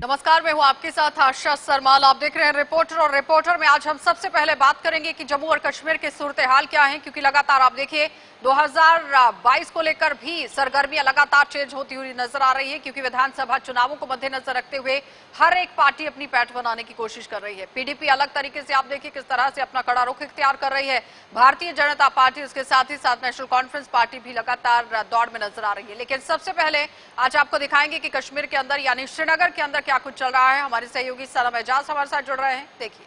नमस्कार, मैं हूं आपके साथ आशा सरमाल। आप देख रहे हैं रिपोर्टर, और रिपोर्टर में आज हम सबसे पहले बात करेंगे कि जम्मू और कश्मीर के सूरत हाल क्या है, क्योंकि लगातार आप देखिए 2022 को लेकर भी सरगर्मियां लगातार चेंज होती हुई नजर आ रही है, क्योंकि विधानसभा चुनावों को मद्देनजर रखते हुए हर एक पार्टी अपनी पैठ बनाने की कोशिश कर रही है। पीडीपी अलग तरीके से आप देखिए किस तरह से अपना कड़ा रुख इख्तियार कर रही है। भारतीय जनता पार्टी, उसके साथ ही साथ नेशनल कॉन्फ्रेंस पार्टी भी लगातार दौड़ में नजर आ रही है। लेकिन सबसे पहले आज आपको दिखाएंगे कि कश्मीर के अंदर यानी श्रीनगर के अंदर क्या कुछ चल रहा है। हमारे सहयोगी सनम एजाज हमारे साथ जुड़ रहे हैं, देखिए।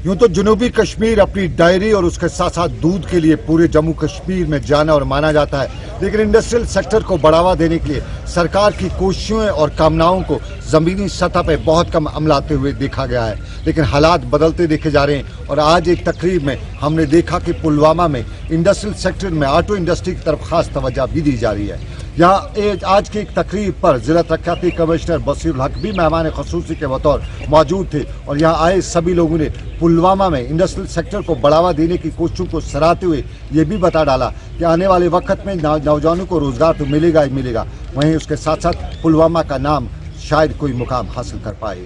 यूं तो जनूबी कश्मीर अपनी डायरी और उसके साथ साथ दूध के लिए पूरे जम्मू कश्मीर में जाना और माना जाता है, लेकिन इंडस्ट्रियल सेक्टर को बढ़ावा देने के लिए सरकार की कोशिशों और कामनाओं को जमीनी सतह पर बहुत कम अमलाते हुए देखा गया है। लेकिन हालात बदलते देखे जा रहे हैं और आज एक तकरीब में हमने देखा कि पुलवामा में इंडस्ट्रियल सेक्टर में ऑटो इंडस्ट्री की तरफ खास तवज्जो भी दी जा रही है। यहाँ आज की एक तकरीब पर जिला तरक्याती कमिश्नर बसीरुल हक भी मेहमान खसूसी के बतौर मौजूद थे और यहाँ आए सभी लोगों ने पुलवामा में इंडस्ट्रियल सेक्टर को बढ़ावा देने की कोशिशों को सराहते हुए ये भी बता डाला कि आने वाले वक्त में नौजवानों को रोजगार तो मिलेगा ही मिलेगा, वहीं उसके साथ साथ पुलवामा का नाम शायद कोई मुकाम हासिल कर पाए।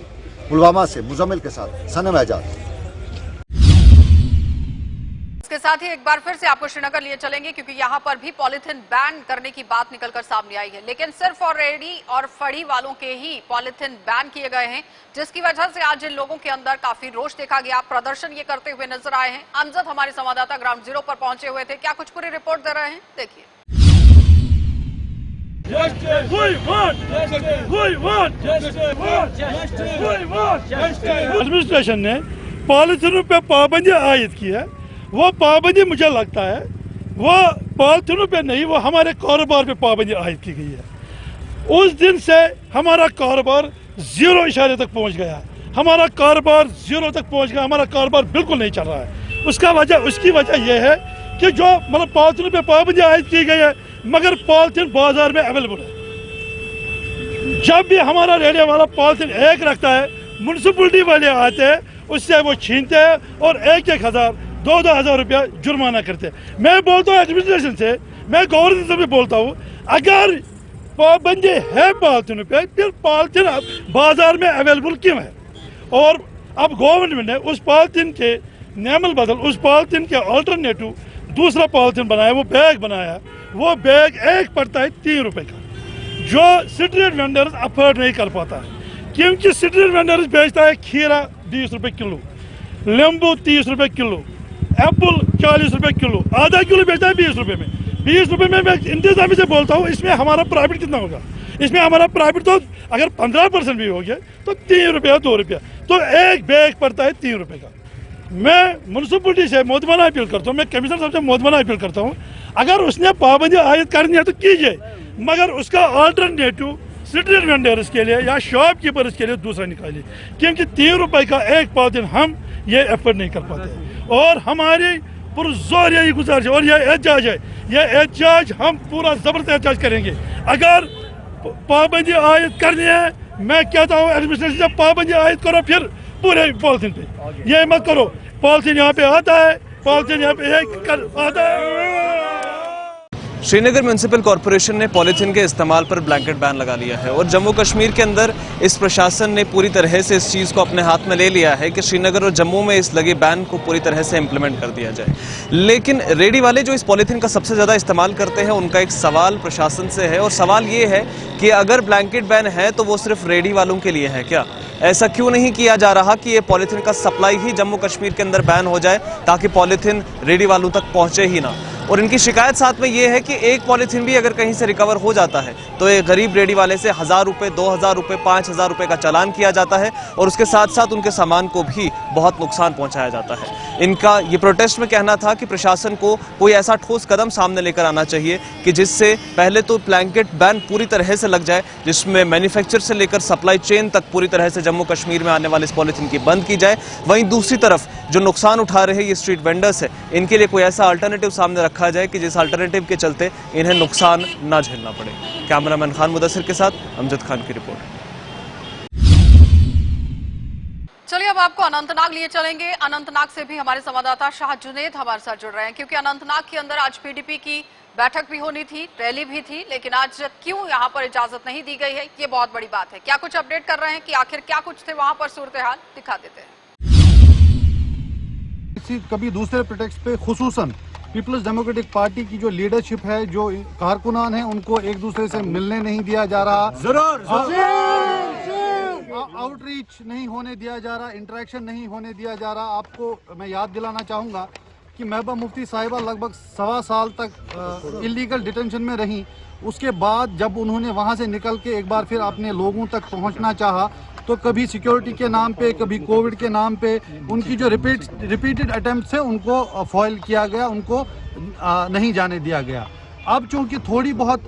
पुलवामा से मुजम्मिल के साथ सनम एजाज। इसके साथ ही एक बार फिर से आपको श्रीनगर लिए चलेंगे, क्योंकि यहाँ पर भी पॉलिथीन बैन करने की बात निकलकर सामने आई है। लेकिन सिर्फ और रेडी और फड़ी वालों के ही पॉलिथीन बैन किए गए हैं, जिसकी वजह से आज इन लोगों के अंदर काफी रोष देखा गया। प्रदर्शन ये करते हुए नजर आए हैं। अमजद हमारे संवाददाता ग्राउंड जीरो पर पहुंचे हुए थे, क्या कुछ पूरी रिपोर्ट दे रहे हैं, देखिए। एडमिनिस्ट्रेशन ने पॉलिथीनों पे पाबंदी आयद की है। वो पाबंदी मुझे लगता है वो पॉलिथीनों पे नहीं, वो हमारे कारोबार पे पाबंदी आयद की गई है। उस दिन से हमारा कारोबार जीरो इशारे तक पहुंच गया। हमारा कारोबार जीरो तक पहुंच गया। हमारा कारोबार बिल्कुल नहीं चल रहा है। उसकी वजह यह है कि जो मतलब पॉलिथीन पे पाबंदी आयद की गई है, मगर पॉलिथीन बाजार में अवेलेबल है। जब भी हमारा रेडियो वाला पॉलिथीन एक रखता है, म्यूनसिपलिटी वाले आते हैं, उससे वो छीनते हैं और 1,000 2,000 रुपया जुर्माना करते हैं। मैं बोलता हूँ एडमिनिस्ट्रेशन से, मैं गवर्नर से भी बोलता हूँ, अगर पाबंदी है पॉलिथीन पे, फिर पॉलिथीन बाजार में अवेलेबल क्यों है? और अब गवर्नमेंट ने उस पॉलिथीन के नेमल बदल उस पॉलिथीन के अल्टरनेटिव दूसरा पॉलिथीन बनाया, वो बैग बनाया। वो बैग एक पड़ता है 3 रुपए का, जो स्ट्रीट वेंडर्स अफोर्ड नहीं कर पाता है, क्योंकि स्ट्रीट वेंडर्स बेचता है खीरा 20 रुपए किलो, नींबू 30 रुपए किलो, एप्पल 40 रुपए किलो, आधा किलो बेचता है 20 रुपए में। 20 रुपए में मैं इंतजामी से बोलता हूँ, इसमें हमारा प्रॉफिट कितना होगा? इसमें हमारा प्रॉफिट तो अगर 15% भी हो गया तो 3 रुपया 2 रुपया, तो एक बैग पड़ता है 3 रुपए का। मैं म्यूनसिपलिटी से मोदमाना अपील करता हूँ, मैं कमिश्नर साहब से मोदमाना अपील करता हूँ, अगर उसने पाबंदी आयद करनी है तो कीजिए, मगर उसका अल्टरनेटिव स्ट्रीट वेंडर्स के लिए या शॉपकीपर्स के लिए दूसरा निकालिए, क्योंकि 3 रुपए का एक पॉलिथीन हम ये एफर्ट नहीं कर पाते। और हमारी पुरजोर यही गुजारिश और यह एहतजाज है, यह एहतजाज हम पूरा जबरदस्त एहतजाज करेंगे। अगर पाबंदी आयद करनी है, मैं कहता हूँ एडमिनिस्ट्रेशन से पाबंदी आयद करो, फिर पूरे पॉलिथीन पे ये मत करो। पॉलिथीन यहाँ पे आता है, पॉलिथीन यहाँ पे आता है। श्रीनगर म्यूनिसिपल कॉरपोरेशन ने पॉलिथीन के इस्तेमाल पर ब्लैंकेट बैन लगा लिया है और जम्मू कश्मीर के अंदर इस प्रशासन ने पूरी तरह से इस चीज़ को अपने हाथ में ले लिया है कि श्रीनगर और जम्मू में इस लगे बैन को पूरी तरह से इम्प्लीमेंट कर दिया जाए। लेकिन रेडी वाले जो इस पॉलिथीन का सबसे ज़्यादा इस्तेमाल करते हैं, उनका एक सवाल प्रशासन से है, और सवाल ये है कि अगर ब्लैंकेट बैन है तो वो सिर्फ रेडी वालों के लिए है क्या? ऐसा क्यों नहीं किया जा रहा कि ये पॉलिथीन का सप्लाई ही जम्मू कश्मीर के अंदर बैन हो जाए, ताकि पॉलिथीन रेडी वालों तक पहुंचे ही ना? और इनकी शिकायत साथ में ये है कि एक पॉलिथीन भी अगर कहीं से रिकवर हो जाता है तो एक गरीब रेडी वाले से 1,000 रुपये, 2,000 रुपये, 5,000 रुपये का चालान किया जाता है और उसके साथ साथ उनके सामान को भी बहुत नुकसान पहुंचाया जाता है। इनका ये प्रोटेस्ट में कहना था कि प्रशासन को कोई ऐसा ठोस कदम सामने लेकर आना चाहिए कि जिससे पहले तो ब्लैंकेट बैन पूरी तरह से लग जाए, जिसमें मैन्युफैक्चर से लेकर सप्लाई चेन तक पूरी तरह से जम्मू कश्मीर में आने वाले इस पॉलिथीन की बंद की जाए। वहीं दूसरी तरफ जो नुकसान उठा रहे ये स्ट्रीट वेंडर्स है, इनके लिए कोई ऐसा अल्टरनेटिव सामने रखा जाए कि जिस अल्टरनेटिव के चलते इन्हें नुकसान ना झेलना पड़े। कैमरामैन खान मुदस्सिर के साथ अमजद खान की रिपोर्ट। चलिए अब आपको अनंतनाग लिए चलेंगे। अनंतनाग से भी हमारे संवाददाता शाह जुनेद हमारे साथ जुड़ रहे हैं, क्योंकि अनंतनाग के अंदर आज पीडीपी की बैठक भी होनी थी, रैली भी थी, लेकिन आज क्यों यहाँ पर इजाजत नहीं दी गई है, ये बहुत बड़ी बात है। क्या कुछ अपडेट कर रहे हैं कि आखिर क्या कुछ थे वहां पर सूरत हाल, दिखा देते हैं। कभी दूसरे प्रोटेक्ट पे खुसूसन पीपल्स डेमोक्रेटिक पार्टी की जो लीडरशिप है, जो कारकुनान है, उनको एक दूसरे से मिलने नहीं दिया जा रहा, आउटरीच नहीं होने दिया जा रहा, इंटरेक्शन नहीं होने दिया जा रहा। आपको मैं याद दिलाना चाहूँगा कि महबूबा मुफ्ती साहिबा लगभग 1.25 साल तक इलीगल डिटेंशन में रहीं। उसके बाद जब उन्होंने वहाँ से निकल के एक बार फिर अपने लोगों तक पहुँचना चाहा, तो कभी सिक्योरिटी के नाम पे, कभी कोविड के नाम पे उनकी जो रिपीटेड अटेम्प्ट है उनको फॉइल किया गया, उनको नहीं जाने दिया गया। अब चूंकि थोड़ी बहुत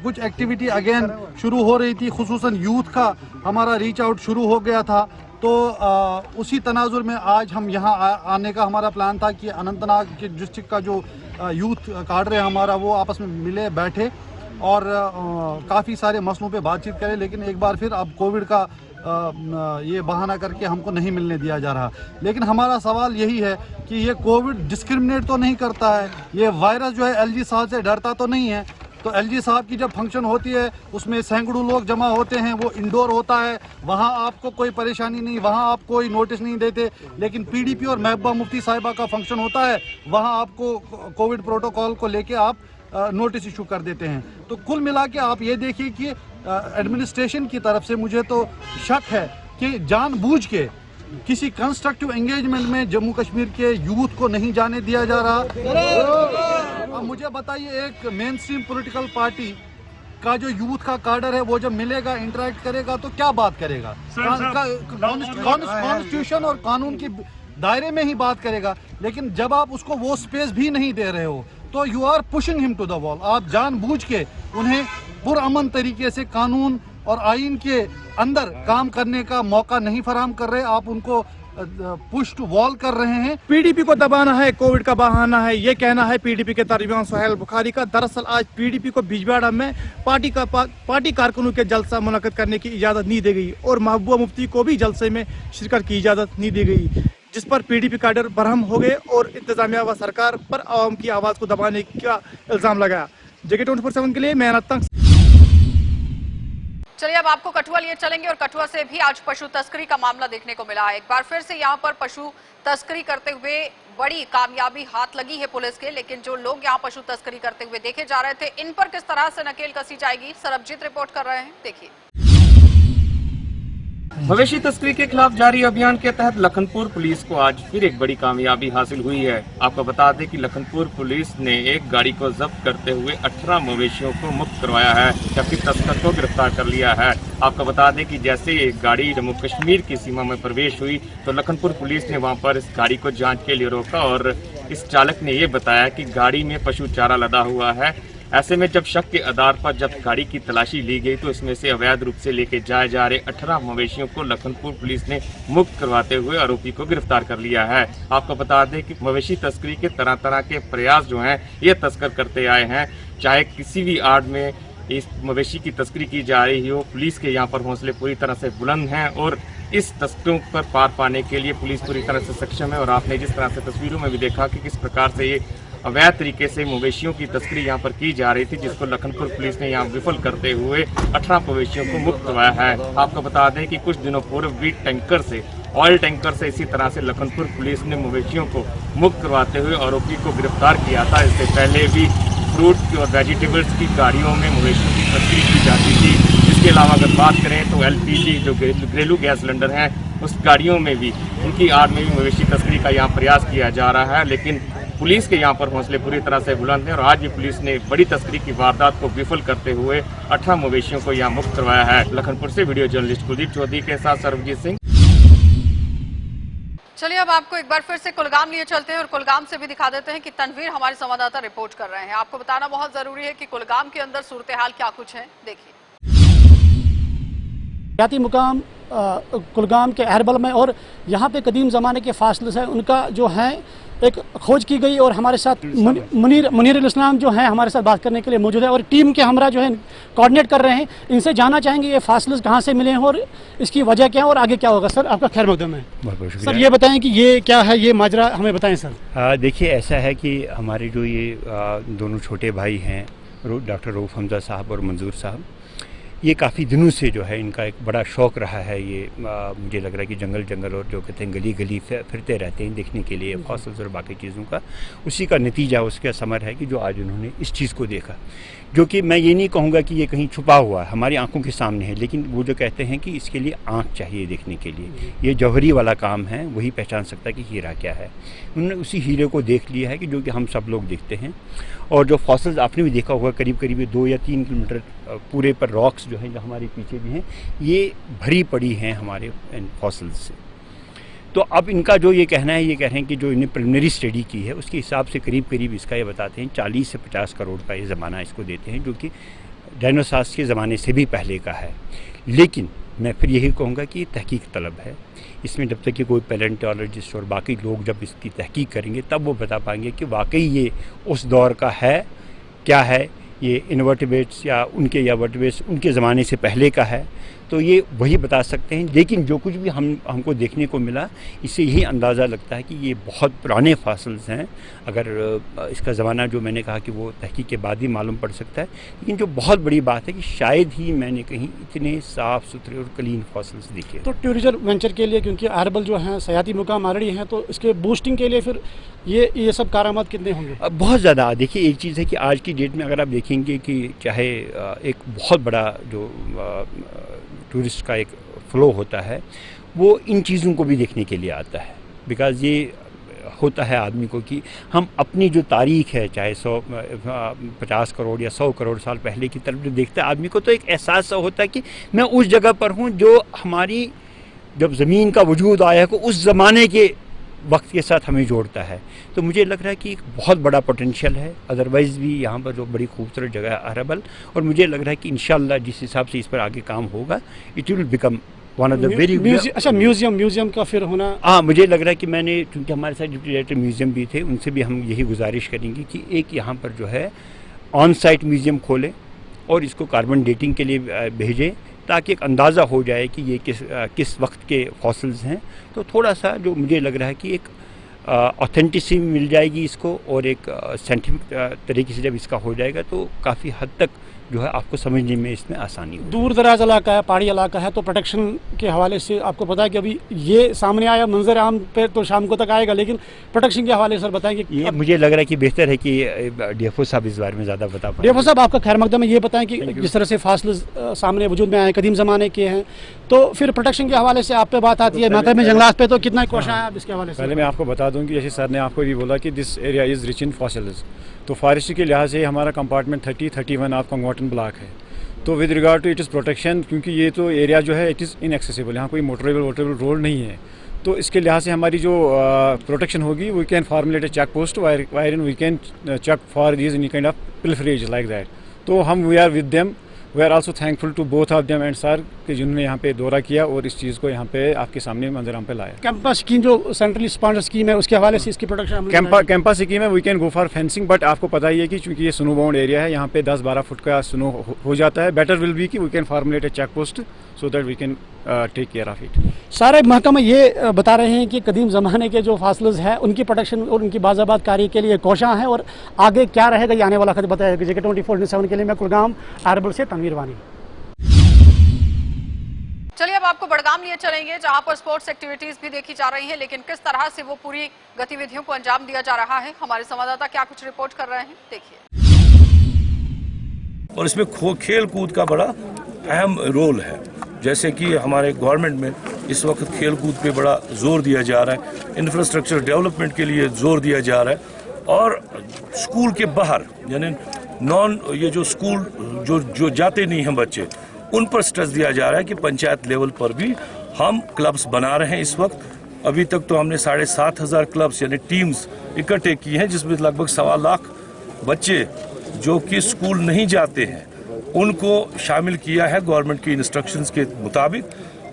कुछ एक्टिविटी अगेन शुरू हो रही थी, खुसूसन यूथ का हमारा रीच आउट शुरू हो गया था, तो उसी तनाजुर में आज हम यहाँ आने का हमारा प्लान था कि अनंतनाग के डिस्ट्रिक्ट का जो यूथ काडर है हमारा, वो आपस में मिले, बैठे और काफ़ी सारे मसलों पे बातचीत करें। लेकिन एक बार फिर अब कोविड का ये बहाना करके हमको नहीं मिलने दिया जा रहा। लेकिन हमारा सवाल यही है कि ये कोविड डिस्क्रिमिनेट तो नहीं करता है, ये वायरस जो है एलजी साहब से डरता तो नहीं है। तो एलजी साहब की जब फंक्शन होती है उसमें सैकड़ों लोग जमा होते हैं, वो इंडोर होता है, वहाँ आपको कोई परेशानी नहीं, वहाँ आप कोई नोटिस नहीं देते। लेकिन पीडीपी और महबूबा मुफ्ती साहिबा का फंक्शन होता है, वहाँ आपको कोविड प्रोटोकॉल को लेके आप नोटिस इशू कर देते हैं। तो कुल मिला के आप ये देखिए कि एडमिनिस्ट्रेशन की तरफ से मुझे तो शक है कि जानबूझ के किसी कंस्ट्रक्टिव एंगेजमेंट में जम्मू कश्मीर के यूथ को नहीं जाने दिया जा रहा। अब मुझे बताइए, एक मेन स्ट्रीम पॉलिटिकल पार्टी का जो यूथ का कार्डर है, वो जब मिलेगा, इंटरेक्ट करेगा, तो क्या बात करेगा? कॉन्स्टिट्यूशन और कानून के दायरे में ही बात करेगा। लेकिन जब आप उसको वो स्पेस भी नहीं दे रहे हो, तो you are pushing him to the wall. आप जानबूझ के उन्हें पुरअमन तरीके से कानून और आइन के अंदर काम करने का मौका नहीं फराहम कर रहे, आप उनको पुश टू वॉल कर रहे हैं। पीडीपी को दबाना है, कोविड का बहाना है, ये कहना है पीडीपी के तर्जुमान सुहेल बुखारी का। दरअसल आज पीडीपी को बिजवाड़ा में पार्टी कारकुनों के जलसा मुनक्कद करने की इजाजत नहीं दी गई और महबूबा मुफ्ती को भी जलसे में शिरकत की इजाजत नहीं दी गई, जिस पर पीडीपी कैडर बरहम हो गए और इंतजामिया व सरकार पर आवाम की आवाज को दबाने का इल्जाम लगाया। जेके 24/7 के लिए मैं तक। चलिए अब आपको कठुआ लिए चलेंगे और कठुआ से भी आज पशु तस्करी का मामला देखने को मिला है। एक बार फिर से यहाँ पर पशु तस्करी करते हुए बड़ी कामयाबी हाथ लगी है पुलिस के, लेकिन जो लोग यहाँ पशु तस्करी करते हुए देखे जा रहे थे, इन पर किस तरह से नकेल कसी जाएगी, सरबजीत रिपोर्ट कर रहे हैं, देखिए। मवेशी तस्करी के खिलाफ जारी अभियान के तहत लखनपुर पुलिस को आज फिर एक बड़ी कामयाबी हासिल हुई है। आपको बता दें कि लखनपुर पुलिस ने एक गाड़ी को जब्त करते हुए 18 मवेशियों को मुक्त करवाया है, जबकि तस्कर को गिरफ्तार कर लिया है। आपको बता दें कि जैसे ये गाड़ी जम्मू कश्मीर की सीमा में प्रवेश हुई, तो लखनपुर पुलिस ने वहां पर इस गाड़ी को जांच के लिए रोका और इस चालक ने ये बताया कि गाड़ी में पशु चारा लदा हुआ है। ऐसे में जब शक के आधार पर जब गाड़ी की तलाशी ली गई, तो इसमें से अवैध रूप से लेके जाए जा रहे 18 मवेशियों को लखनपुर पुलिस ने मुक्त करवाते हुए आरोपी को गिरफ्तार कर लिया है। आपको बता दें कि मवेशी तस्करी के तरह तरह के प्रयास जो हैं ये तस्कर करते आए हैं, चाहे किसी भी आड़ में इस मवेशी की तस्करी की जा रही हो। पुलिस के यहाँ पर हौसले पूरी तरह से बुलंद हैं और इस तस्करों पर पार पाने के लिए पुलिस पूरी तरह से सक्षम है। और आपने जिस तरह से तस्वीरों में भी देखा कि किस प्रकार से ये अवैध तरीके से मवेशियों की तस्करी यहाँ पर की जा रही थी, जिसको लखनपुर पुलिस ने यहाँ विफल करते हुए 18 मवेशियों को मुक्त करवाया है। आपको बता दें कि कुछ दिनों पूर्व भी ऑयल टैंकर से इसी तरह से लखनपुर पुलिस ने मवेशियों को मुक्त करवाते हुए आरोपी को गिरफ्तार किया था। इससे पहले भी फ्रूट और वेजिटेबल्स की गाड़ियों में मवेशियों की तस्करी की जाती थी। इसके अलावा अगर बात करें तो LPG जो घरेलू गैस सिलेंडर हैं, उस गाड़ियों में भी उनकी आड़ में भी मवेशी तस्करी का यहाँ प्रयास किया जा रहा है। लेकिन पुलिस के यहाँ पर हौसले पूरी तरह से बुलंद हैं और आज भी पुलिस ने बड़ी तस्करी की वारदात को विफल करते हुए 18 मवेशियों को यहाँ मुक्त करवाया है। लखनपुर से वीडियो जर्नलिस्ट कुलदीप चौधरी के साथ सरबजीत सिंह। चलिए अब आपको एक बार फिर से कुलगाम लिए चलते हैं और कुलगाम से भी दिखा देते हैं कि तनवीर हमारे संवाददाता रिपोर्ट कर रहे हैं। आपको बताना बहुत जरूरी है कि कुलगाम के अंदर सूरत हाल क्या कुछ है, देखिए। याती मुकाम कुलगाम के अहरबल में और यहाँ पे कदीम ज़माने के फासले हैं, उनका जो है एक खोज की गई और हमारे साथ मुनीर इस्लाम जो हैं हमारे साथ बात करने के लिए मौजूद है और टीम के हमरा जो है कोऑर्डिनेट कर रहे हैं। इनसे जानना चाहेंगे ये फासले कहाँ से मिले हैं और इसकी वजह क्या है और आगे क्या होगा। सर आपका खैर मकदम है। बहुत सर ये बताएं कि ये क्या है, ये माजरा हमें बताएं सर। देखिए ऐसा है कि हमारे जो ये दोनों छोटे भाई हैं डॉक्टर रऊफ हमजा साहब और मंजूर साहब, ये काफ़ी दिनों से जो है इनका एक बड़ा शौक़ रहा है। ये मुझे लग रहा है कि जंगल और जो कहते हैं गली गली फिरते रहते हैं देखने के लिए फॉसिल्स और बाकी चीज़ों का। उसी का नतीजा उसका समर है कि जो आज उन्होंने इस चीज़ को देखा, जो कि मैं ये नहीं कहूँगा कि ये कहीं छुपा हुआ है, हमारी आंखों के सामने है, लेकिन वो जो कहते हैं कि इसके लिए आँख चाहिए देखने के लिए। ये जौहरी वाला काम है, वही पहचान सकता है कि हीरा क्या है। उन्होंने उसी हीरे को देख लिया है कि जो कि हम सब लोग देखते हैं। और जो फॉसिल्स आपने भी देखा होगा करीब 2 या 3 किलोमीटर पूरे पर रॉक्स जो हैं जो हमारे पीछे भी हैं, ये भरी पड़ी हैं हमारे फॉसिल्स से। तो अब इनका जो ये कहना है, ये कह रहे हैं कि जो इन्हें प्रिलिमिनरी स्टडी की है उसके हिसाब से करीब इसका ये बताते हैं 40 से 50 करोड़ का ये ज़माना इसको देते हैं, जो कि डायनासोर्स के ज़माने से भी पहले का है। लेकिन मैं फिर यही कहूँगा कि तहकीक तलब है। इसमें जब तक कि कोई पैलेंटोलॉजिस्ट और बाकी लोग जब इसकी तहकीक करेंगे तब वो बता पाएंगे कि वाकई ये उस दौर का है, क्या है, ये इनवर्टिब्रेट्स या वर्टिब्रेट्स उनके ज़माने से पहले का है, तो ये वही बता सकते हैं। लेकिन जो कुछ भी हमको देखने को मिला, इससे यही अंदाज़ा लगता है कि ये बहुत पुराने फासिल्स हैं। अगर इसका ज़माना जो मैंने कहा कि वो तहकीक के बाद ही मालूम पड़ सकता है, लेकिन जो बहुत बड़ी बात है कि शायद ही मैंने कहीं इतने साफ़ सुथरे और क्लीन फासिल्स देखे। तो टूरिज्म वेंचर के लिए, क्योंकि अरबल जो हैं सयाती मुकाम ऑलरेडी हैं, तो इसके बूस्टिंग के लिए फिर ये सब कारामद कितने होंगे? बहुत ज़्यादा। देखिए एक चीज़ है कि आज की डेट में अगर आप देखेंगे कि चाहे एक बहुत बड़ा जो टूरिस्ट का एक फ़्लो होता है, वो इन चीज़ों को भी देखने के लिए आता है। बिकॉज़ ये होता है आदमी को कि हम अपनी जो तारीख़ है, चाहे 50 करोड़ या 100 करोड़ साल पहले की तरफ जो देखता है आदमी को, तो एक एहसास सा होता है कि मैं उस जगह पर हूँ जो हमारी जब ज़मीन का वजूद आया है उस ज़माने के वक्त के साथ हमें जोड़ता है। तो मुझे लग रहा है कि एक बहुत बड़ा पोटेंशियल है। अदरवाइज़ भी यहाँ पर जो बड़ी खूबसूरत जगह है अरबल, और मुझे लग रहा है कि इंशाल्लाह जिस हिसाब से इस पर आगे काम होगा, it will become one of the very. अच्छा, म्यूज़ियम का फिर होना। हाँ, मुझे लग रहा है कि मैंने, क्योंकि हमारे साथ डिप्टी डायरेक्टर म्यूज़ियम भी थे, उनसे भी हम यही गुजारिश करेंगे कि एक यहाँ पर जो है ऑन साइट म्यूज़ियम खोलें और इसको कार्बन डेटिंग के लिए भेजें, ताकि एक अंदाज़ा हो जाए कि ये किस वक्त के फॉसिल्स हैं। तो थोड़ा सा जो मुझे लग रहा है कि एक ऑथेंटिसिटी मिल जाएगी इसको, और एक साइंटिफिक तरीके से जब इसका हो जाएगा तो काफ़ी हद तक जो है आपको समझने में इसमें आसानी होगी। दूर दराज इलाका है, पहाड़ी इलाका है, तो प्रोटेक्शन के हवाले से आपको पता है कि अभी ये सामने आया मंजर आम पे तो शाम को तक आएगा, लेकिन प्रोटेक्शन के हवाले से सर बताएंगे। ये मुझे लग रहा है कि बेहतर है कि डीएफओ साहब इस बारे में ज़्यादा बता पाएं। डीएफओ साहब आपका खैर मकदम है, ये बताएं कि जिस तरह से फासले सामने वजूद में आए, कदीम ज़माने के हैं, तो फिर प्रोटेक्शन के हवाले से आप पे बात आती है, महकमे जंगलात पे, तो कितना कोशिश है आप इसके हवाले से? पहले मैं आपको बता दूं कि जैसे सर ने आपको भी बोला कि this area is rich in fossils, तो फॉरेस्ट्री के लिहाज से हमारा कंपार्टमेंट 30-31 आपका कॉटन ब्लॉक है। तो with regard to it is protection, क्योंकि ये तो एरिया जो है इट इज़ इनएक्सेसिबल, यहाँ कोई मोटरेबल रोड नहीं है, तो इसके लिहाज से हमारी जो प्रोटेक्शन होगी, we can formulate a check post wherein we can check for these any kind of pilferage like that. तो हम we are with them, we are also thankful to both of them and sir कि जिन्होंने यहाँ पे दौरा किया और इस चीज़ को यहाँ पे आपके सामने मंजराम पे लाया। कैंपा स्कीम जो सेंट्रली स्पॉन्सर स्कीम है, उसके हवाले से इसकी प्रोटेक्शन कैंपा स्कीम है, we can go for fencing, but आपको पता ही है कि चूंकि ये स्नो बाउंड एरिया है, यहाँ पे 10-12 फुट का स्नो हो जाता है। बेटर विल बी कि we can formulate a check post so that we can take care of it. सारे महकमे ये बता रहे हैं कि कदीम ज़माने के जो फासले हैं उनकी प्रोटेक्शन और उनकी बाज़ाबात कार्य के लिए कोशिश है, और आगे क्या रहेगा ये आने वाला खत बताएगा। JK 24/7 के लिए मैं कुलगाम अरबल से तनवीर वानी। चलिए अब आपको बड़गाम लिए चलेंगे, जहां पर स्पोर्ट्स एक्टिविटीज भी देखी जा रही हैं, लेकिन किस तरह से वो पूरी गतिविधियों को अंजाम दिया जा रहा है, हमारे संवाददाता क्या कुछ रिपोर्ट कर रहे हैं, देखिए। और इसमें खेल कूद का बड़ा अहम रोल है, जैसे कि हमारे गवर्नमेंट में इस वक्त खेल कूद पे बड़ा जोर दिया जा रहा है, इंफ्रास्ट्रक्चर डेवलपमेंट के लिए जोर दिया जा रहा है, और स्कूल के बाहर यानी ये जो स्कूल जो जाते नहीं हैं बच्चे, उन पर स्ट्रेस दिया जा रहा है कि पंचायत लेवल पर भी हम क्लब्स बना रहे हैं। इस वक्त अभी तक तो हमने 7,500 क्लब्स यानी टीम्स इकट्ठे की हैं, जिसमें लगभग 1.25 लाख बच्चे जो कि स्कूल नहीं जाते हैं उनको शामिल किया है गवर्नमेंट की इंस्ट्रक्शंस के मुताबिक।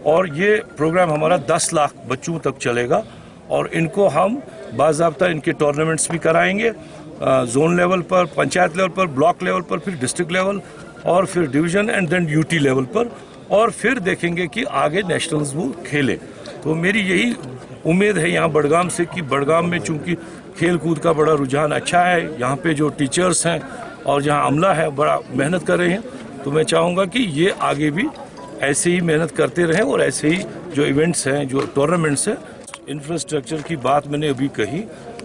और ये प्रोग्राम हमारा 10 लाख बच्चों तक चलेगा, और इनको हम बाज़ाब्ता इनके टूर्नामेंट्स भी कराएंगे, जोन लेवल पर, पंचायत लेवल पर, ब्लॉक लेवल पर, फिर डिस्ट्रिक्ट लेवल और फिर division and then UT level पर, और फिर देखेंगे कि आगे नेशनल्स वो खेले। तो मेरी यही उम्मीद है यहाँ बडगाम से कि बडगाम में चूँकि खेल कूद का बड़ा रुझान अच्छा है, यहाँ पे जो टीचर्स हैं और जहाँ अमला है बड़ा मेहनत कर रहे हैं, तो मैं चाहूँगा कि ये आगे भी ऐसे ही मेहनत करते रहें और ऐसे ही जो इवेंट्स हैं, जो टूर्नामेंट्स हैं। इंफ्रास्ट्रक्चर की बात मैंने अभी कही,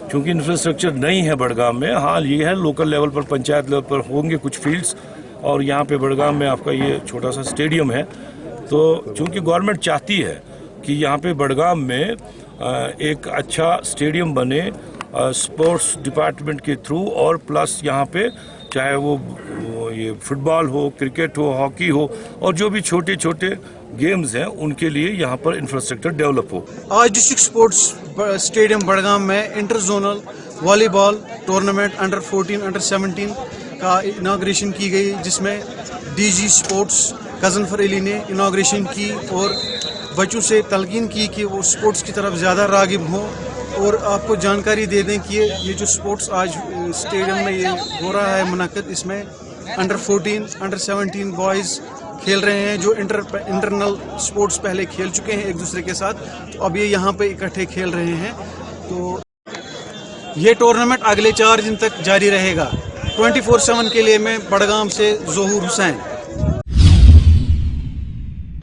क्योंकि इंफ्रास्ट्रक्चर नहीं है बडगाम में। हाँ, ये है लोकल लेवल पर, पंचायत लेवल पर होंगे कुछ फील्ड्स, और यहाँ पे बडगाम में आपका ये छोटा सा स्टेडियम है। तो चूँकि गवर्नमेंट चाहती है कि यहाँ पे बडगाम में एक अच्छा स्टेडियम बने स्पोर्ट्स डिपार्टमेंट के थ्रू, और प्लस यहाँ पे चाहे वो ये फुटबॉल हो, क्रिकेट हो, हॉकी हो, और जो भी छोटे छोटे गेम्स हैं उनके लिए यहाँ पर इंफ्रास्ट्रक्चर डेवलप हो। आज डिस्ट्रिक्ट स्पोर्ट्स स्टेडियम बडगाम में inter zonal volleyball tournament under 14 under 17 का इनाग्रेशन की गई, जिसमें डीजी स्पोर्ट्स गजनफर अली ने इनाग्रेशन की और बच्चों से तलकीन की कि वो स्पोर्ट्स की तरफ ज़्यादा रागिब हों। और आपको जानकारी दे दें कि ये जो स्पोर्ट्स आज स्टेडियम में ये हो रहा है मुनक़्क़द, इसमें अंडर 14 अंडर 17 बॉयज़ खेल रहे हैं जो इंटरनल स्पोर्ट्स पहले खेल चुके हैं एक दूसरे के साथ, तो अब ये यहाँ पे इकट्ठे खेल रहे हैं। तो ये टूर्नामेंट अगले 4 दिन तक जारी रहेगा। 24/7 के लिए मैं बडगाम से ज़हूर हुसैन।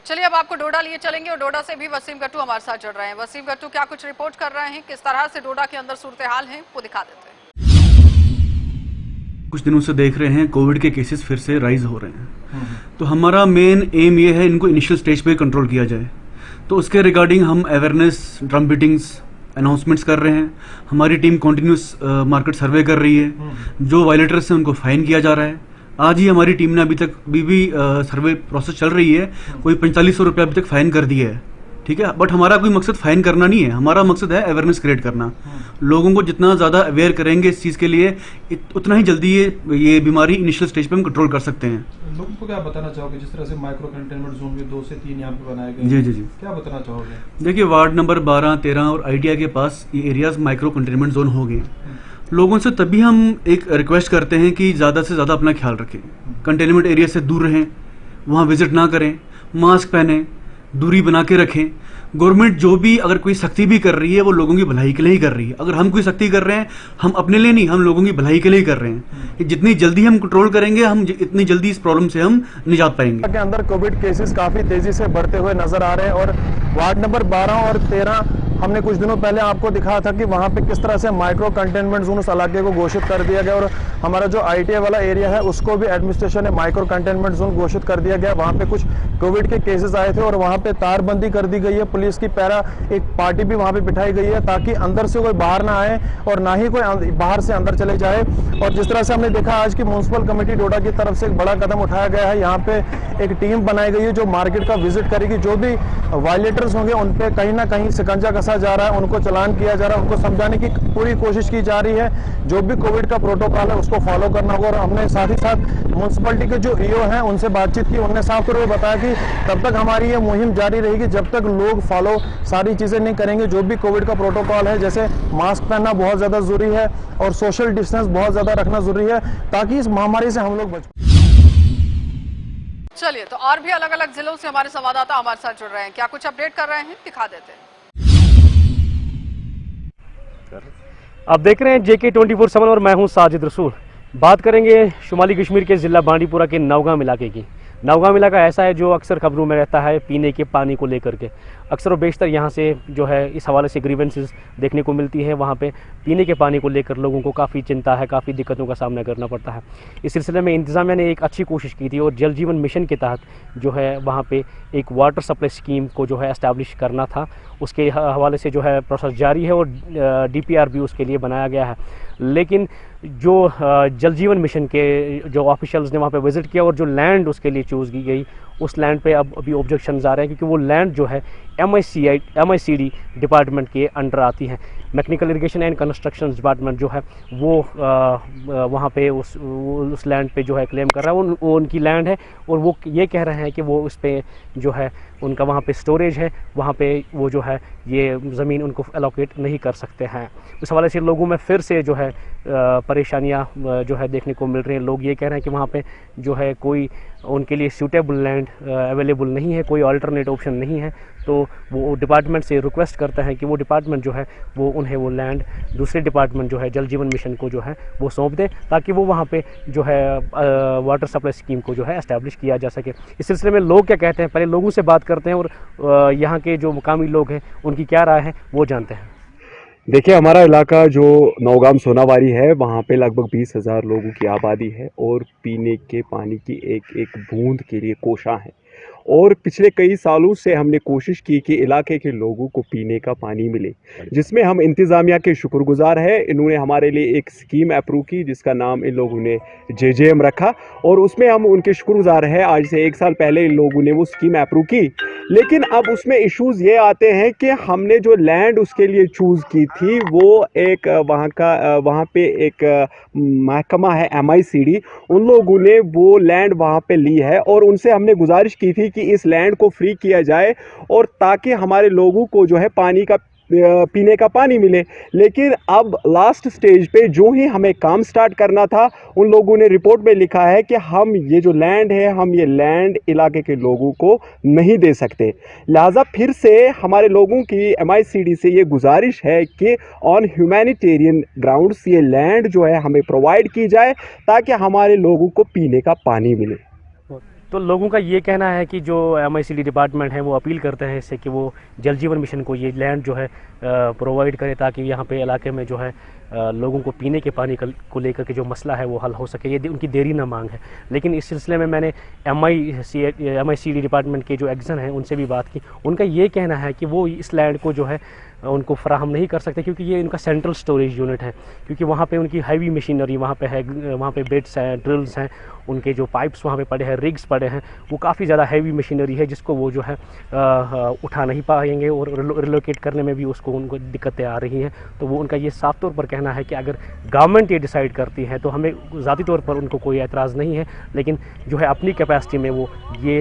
चलिए अब आपको डोडा लिए चलेंगे और डोडा से भी वसीम गट्टू हमारे साथ जुड़ रहे हैं। वसीम गट्टू, क्या कुछ रिपोर्ट कर रहे हैं, किस तरह से डोडा के अंदर सूरत हाल है, वो दिखा देते हैं। कुछ दिनों से देख रहे हैं कोविड के केसेस फिर से राइज हो रहे हैं, तो हमारा मेन एम ये है इनको इनिशियल स्टेज पे कंट्रोल किया जाए। तो उसके रिगार्डिंग हम अवेयरनेस, ड्रम बीटिंग्स, अनाउंसमेंट्स कर रहे हैं। हमारी टीम कंटिन्यूस मार्केट सर्वे कर रही है, जो वायलेटर्स हैं उनको फाइन किया जा रहा है। आज ही हमारी टीम ने अभी सर्वे प्रोसेस चल रही है, कोई 4500 रुपये अभी तक फाइन कर दिया है, ठीक है। बट हमारा कोई मकसद फाइन करना नहीं है, हमारा मकसद है अवेयरनेस क्रिएट करना। लोगों को जितना ज़्यादा अवेयर करेंगे इस चीज़ के लिए, उतना ही जल्दी ये बीमारी इनिशियल स्टेज पे हम कंट्रोल कर सकते हैं। लोगों को क्या बताना चाहोगे, जिस तरह से माइक्रो कंटेनमेंट जोन में 2 से 3 यहाँ पे बनाए गए? जी जी जी, क्या बताना चाहोगे? देखिए, वार्ड नंबर 12, 13 और आइडिया के पास ये एरियाज माइक्रो कंटेनमेंट जोन हो गए। लोगों से तभी हम एक रिक्वेस्ट करते हैं कि ज़्यादा से ज़्यादा अपना ख्याल रखें, कंटेनमेंट एरिया से दूर रहें, वहाँ विजिट ना करें, मास्क पहनें, दूरी बना के रखें। गवर्नमेंट जो भी अगर कोई सख्ती भी कर रही है वो लोगों की भलाई के लिए ही कर रही है। अगर हम कोई सख्ती कर रहे हैं, हम अपने लिए नहीं, हम लोगों की भलाई के लिए ही कर रहे हैं। कि जितनी जल्दी हम कंट्रोल करेंगे, हम इतनी जल्दी इस प्रॉब्लम से हम निजात पाएंगे। के अंदर कोविड केसेस काफ़ी तेज़ी से बढ़ते हुए नजर आ रहे हैं, और वार्ड नंबर 12 और 13 हमने कुछ दिनों पहले आपको दिखाया था कि वहाँ पे किस तरह से माइक्रो कंटेनमेंट जोन उस इलाके को घोषित कर दिया गया, और हमारा जो ITA वाला एरिया है उसको भी एडमिनिस्ट्रेशन ने माइक्रो कंटेनमेंट जोन घोषित कर दिया गया। वहाँ पे कुछ कोविड के केसेस आए थे और वहाँ पे तारबंदी कर दी गई है, पुलिस की पैरा एक पार्टी भी वहाँ पे बिठाई गई है ताकि अंदर से कोई बाहर ना आए और ना ही कोई बाहर से अंदर चले जाए। और जिस तरह से हमने देखा आज की म्यूनसिपल कमेटी डोडा की तरफ से एक बड़ा कदम उठाया गया है, यहाँ पे एक टीम बनाई गई है जो मार्केट का विजिट करेगी। जो भी वायलेटर्स होंगे उन पे कहीं ना कहीं शिकंजा कसा जा रहा है, उनको चालान किया जा रहा है, उनको समझाने की पूरी कोशिश की जा रही है। जो भी कोविड का प्रोटोकॉल है उसको फॉलो करना होगा। और हमने साथ ही साथ म्यूनसिपलिटी के जो EO हैं उनसे बातचीत की, उन्होंने साफ तौर पर बताया कि तब तक हमारी ये मुहिम जारी रहेगी जब तक लोग फॉलो सारी चीज़ें नहीं करेंगे। जो भी कोविड का प्रोटोकॉल है, जैसे मास्क पहनना बहुत ज़्यादा ज़रूरी है और सोशल डिस्टेंस बहुत ज़्यादा रखना ज़रूरी है ताकि इस महामारी से हम लोग बच। चलिए, तो और भी अलग अलग जिलों से हमारे संवाददाता हमारे साथ जुड़ रहे हैं, क्या कुछ अपडेट कर रहे हैं, दिखा देते हैं। आप देख रहे हैं JK 24/7 और मैं हूं साजिद रसूल। बात करेंगे शुमाली कश्मीर के ज़िला बांडीपुरा के नौगाम इलाके की। नौगाम इलाका ऐसा है जो अक्सर खबरों में रहता है पीने के पानी को लेकर के। अक्सर व बेशतर यहाँ से जो है इस हवाले से ग्रीवेंसेस देखने को मिलती है। वहाँ पे पीने के पानी को लेकर लोगों को काफ़ी चिंता है, काफ़ी दिक्कतों का सामना करना पड़ता है। इस सिलसिले में इंतज़ामिया ने एक अच्छी कोशिश की थी और जल जीवन मिशन के तहत जो है वहाँ पे एक वाटर सप्लाई स्कीम को जो है एस्टैब्लिश करना था। उसके हवाले से जो है प्रोसेस जारी है और DPR भी उसके लिए बनाया गया है। लेकिन जो जल जीवन मिशन के जो ऑफिशियल्स ने वहाँ पे विज़िट किया और जो लैंड उसके लिए चूज़ की गई, उस लैंड पे अब अभी ऑब्जेक्शंस आ रहे हैं, क्योंकि वो लैंड जो है MICD डिपार्टमेंट के अंडर आती है। Mechanical irrigation and construction department जो है वो वहाँ पे उस लैंड पे जो है क्लेम कर रहा है, वो उनकी लैंड है, और वो ये कह रहे हैं कि वो उस पे जो है उनका वहाँ पे स्टोरेज है, वहाँ पे वो जो है ये ज़मीन उनको एलोकेट नहीं कर सकते हैं। इस हवाले से लोगों में फिर से जो है परेशानियाँ जो है देखने को मिल रही हैं। लोग ये कह रहे हैं कि वहाँ पे जो है कोई उनके लिए सूटेबल लैंड अवेलेबल नहीं है, कोई अल्टरनेट ऑप्शन नहीं है, तो वो डिपार्टमेंट से रिक्वेस्ट करते हैं कि वो डिपार्टमेंट जो है वो उन्हें वो लैंड दूसरे डिपार्टमेंट जो है जल जीवन मिशन को जो है वो सौंप दें, ताकि वो वहाँ पे जो है वाटर सप्लाई स्कीम को जो है एस्टैब्लिश किया जा सके। इस सिलसिले में लोग क्या कहते हैं, पहले लोगों से बात करते हैं और यहाँ के जो मुकामी लोग हैं उनकी क्या राय है वो जानते हैं। देखिए, हमारा इलाका जो नौगाम सोनावारी है, वहाँ पे लगभग 20,000 लोगों की आबादी है और पीने के पानी की एक एक बूंद के लिए कोशा है। और पिछले कई सालों से हमने कोशिश की कि इलाके के लोगों को पीने का पानी मिले, जिसमें हम इंतज़ामिया के शुक्रगुजार हैं। इन्होंने हमारे लिए एक स्कीम अप्रूव की जिसका नाम इन लोगों ने JJM रखा, और उसमें हम उनके शुक्रगुजार हैं। आज से 1 साल पहले इन लोगों ने वो स्कीम अप्रूव की, लेकिन अब उसमें इश्यूज़ ये आते हैं कि हमने जो लैंड उसके लिए चूज़ की थी वो एक वहाँ पे एक महकमा है MICD, उन लोगों ने वो लैंड वहाँ पे ली है, और उनसे हमने गुजारिश की थी कि इस लैंड को फ्री किया जाए और ताकि हमारे लोगों को जो है पीने का पानी मिले। लेकिन अब लास्ट स्टेज पे जो ही हमें काम स्टार्ट करना था, उन लोगों ने रिपोर्ट में लिखा है कि हम ये जो लैंड है, हम ये लैंड इलाके के लोगों को नहीं दे सकते। लिहाजा फिर से हमारे लोगों की MICD से ये गुजारिश है कि ऑन ह्यूमैनिटेरियन ग्राउंड्स ये लैंड जो है हमें प्रोवाइड की जाए, ताकि हमारे लोगों को पीने का पानी मिले। तो लोगों का ये कहना है कि जो MICD डिपार्टमेंट है वो अपील करते हैं इससे कि वो जल जीवन मिशन को ये लैंड जो है प्रोवाइड करे, ताकि यहाँ पे इलाके में जो है लोगों को पीने के पानी को लेकर के जो मसला है वो हल हो सके। ये उनकी देरी ना मांग है। लेकिन इस सिलसिले में मैंने MICD डिपार्टमेंट के जो एग्जन हैं उनसे भी बात की। उनका ये कहना है कि वो इस लैंड को जो है उनको फराहम नहीं कर सकते, क्योंकि ये इनका सेंट्रल स्टोरेज यूनिट है, क्योंकि वहाँ पे उनकी हैवी मशीनरी वहाँ पे है, वहाँ पे बेड्स हैं, ड्रिल्स हैं, उनके जो पाइप्स वहाँ पे पड़े हैं, रिग्स पड़े हैं, वो काफ़ी ज़्यादा हैवी मशीनरी है जिसको वो जो है उठा नहीं पाएंगे, और रिलोकेट करने में भी उनको दिक्कतें आ रही हैं। तो वो उनका ये साफ तौर पर कहना है कि अगर गवर्नमेंट ये डिसाइड करती है तो हमें ज़ाती तौर पर उनको कोई एतराज़ नहीं है, लेकिन जो है अपनी कैपेसिटी में वो ये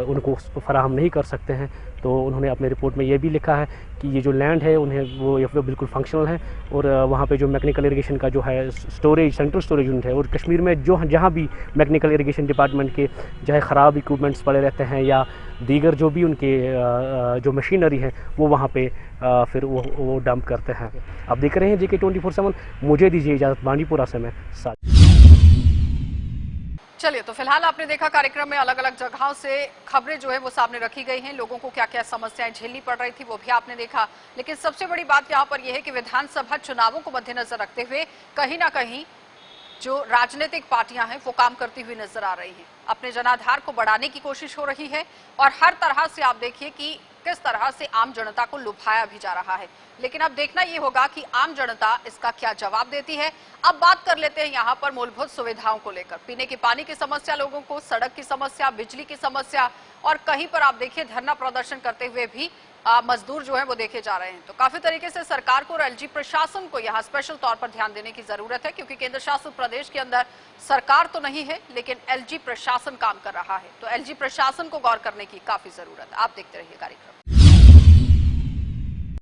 उनको फराहम नहीं कर सकते हैं। तो उन्होंने अपने रिपोर्ट में ये भी लिखा है कि ये जो लैंड है उन्हें वो बिल्कुल फंक्शनल है, और वहाँ पे जो मैकेनिकल इरिगेशन का जो है स्टोरेज सेंट्रल स्टोरेज यूनिट है, और कश्मीर में जहाँ भी मैकेनिकल इरिगेशन डिपार्टमेंट के चाहे ख़राब इक्विपमेंट्स पड़े रहते हैं या दीगर जो भी उनके जो मशीनरी है वो वहाँ पे फिर वो डंप करते हैं। आप देख रहे हैं JK 24/7। मुझे दीजिए इजाज़त, बांडीपुरा से मैं चलिए, तो फिलहाल आपने देखा कार्यक्रम में अलग अलग जगहों से खबरें जो है वो सामने रखी गई हैं, लोगों को क्या क्या समस्याएं झेलनी पड़ रही थी वो भी आपने देखा। लेकिन सबसे बड़ी बात यहाँ पर यह है कि विधानसभा चुनावों को मद्देनजर रखते हुए कहीं ना कहीं जो राजनीतिक पार्टियां हैं वो काम करती हुई नजर आ रही हैं, अपने जनाधार को बढ़ाने की कोशिश हो रही है, और हर तरह से आप देखिए कि किस तरह से आम जनता को लुभाया भी जा रहा है। लेकिन अब देखना ये होगा कि आम जनता इसका क्या जवाब देती है। अब बात कर लेते हैं यहाँ पर मूलभूत सुविधाओं को लेकर, पीने के पानी की समस्या लोगों को, सड़क की समस्या, बिजली की समस्या, और कहीं पर आप देखिए धरना प्रदर्शन करते हुए भी मजदूर जो है वो देखे जा रहे हैं। तो काफी तरीके से सरकार को और LG प्रशासन को यहाँ स्पेशल तौर पर ध्यान देने की जरूरत है, क्योंकि केंद्र शासित प्रदेश के अंदर सरकार तो नहीं है लेकिन LG प्रशासन काम कर रहा है। तो LG प्रशासन को गौर करने की काफी जरूरत है। आप देखते रहिए कार्यक्रम।